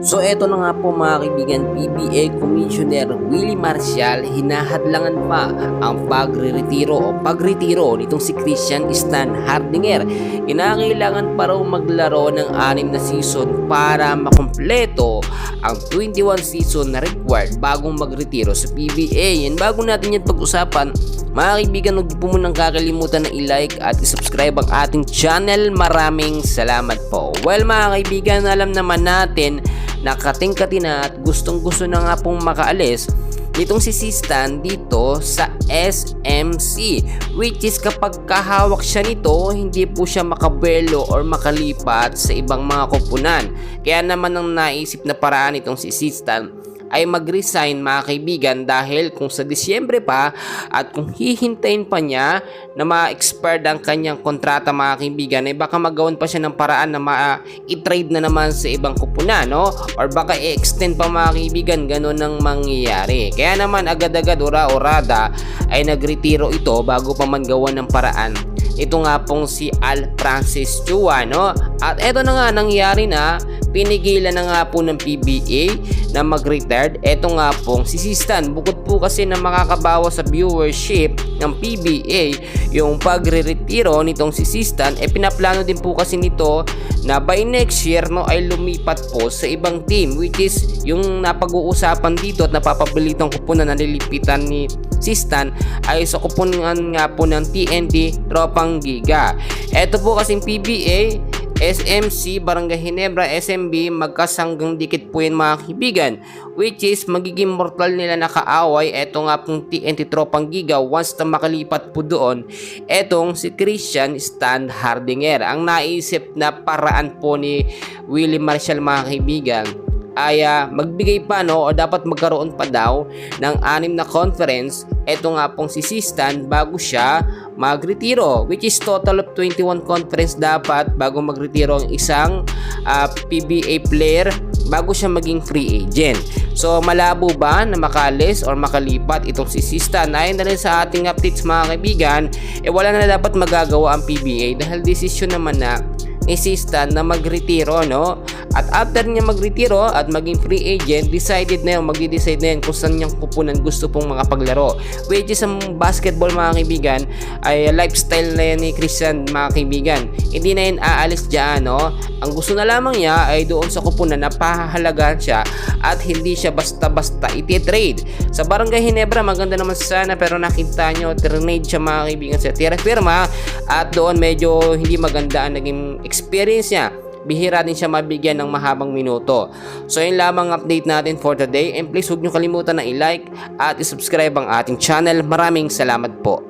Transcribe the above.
So eto na nga po mga kaibigan, PBA Commissioner Willie Marcial hinahadlangan pa ang pagretiro nitong si Christian Stan Hardinger. Kinakailangan pa raw maglaro ng 6 na season para makumpleto ang 21 season na required bagong magretiro sa PBA. And bago natin yan pag-usapan, mga kaibigan, huwag po munang kakalimutan na i-like at i-subscribe ang ating channel. Maraming salamat po. Well mga kaibigan, alam naman natin nakatingkati na at gustong-gusto na nga pong makaalis nitong si Stan dito sa SMC, which is kapag kahawak siya nito, hindi po siya makabelo or makalipat sa ibang mga koponan. Kaya naman ang naisip na paraan nitong si Stan ay mag-resign mga kaibigan, dahil kung sa Disyembre pa at kung hihintayin pa niya na ma-expire ang kanyang kontrata mga kaibigan, ay baka magawan pa siya ng paraan na ma-i-trade na naman sa ibang kupunan, no? Or baka i-extend pa mga kaibigan, ganun ang mangyayari. Kaya naman agad-agad ora-orada ay nagretiro ito bago pa man gawan ng paraan. Ito nga pong si Al Francis Chua, no? At eto na nga, nangyari na, pinigilan na nga po ng PBA na mag-retired. Eto nga pong si Stan, bukod po kasi na makakabawa sa viewership ng PBA yung pagre-retiro nitong si Stan, pinaplano din po kasi nito na by next year, no, ay lumipat po sa ibang team, which is yung napag-uusapan dito at napapabilitang kupunan na nilipitan ni Stan ay sa kupunan nga po ng TNT Tropang Giga. Eto po kasing PBA, SMC, Barangay Ginebra, SMB, magkasanggang dikit po yan mga kaibigan, which is magiging mortal nila na kaaway. Eto nga pong TNT Tropang Giga, once na makalipat po doon etong si Christian Stan Hardinger. Ang naisip na paraan po ni Willie Marcial mga kaibigan ay magbigay pa, no, o dapat magkaroon pa daw ng 6 na conference eto nga pong si Stan bago siya magretiro, which is total of 21 conference dapat bago magretiro ang isang PBA player bago siya maging free agent. So malabo ba na makalis or makalipat itong si Stan? Ayon na rin sa ating updates mga kaibigan, wala na dapat magagawa ang PBA dahil desisyon naman na ni Stan na magretiro, no? At after niya magretiro at maging free agent, decided na yun, magdi-decide na yun kung saan niyang kupunan gusto pong mga paglaro, which is ang basketball mga kaibigan ay lifestyle na yan ni Christian mga kaibigan. Hindi na yun aalis dyan, no? Ang gusto na lamang niya ay doon sa kupunan na pahahalagaan siya at hindi siya basta-basta iti-trade. Sa Barangay Ginebra maganda naman sana, pero nakita nyo trade siya mga kaibigan sa tira firma at doon medyo hindi maganda ang naging experience niya. Bihira din siya mabigyan ng mahabang minuto. So yun lamang update natin for today, and please huwag nyo kalimutan na i-like at i-subscribe ang ating channel. Maraming salamat po.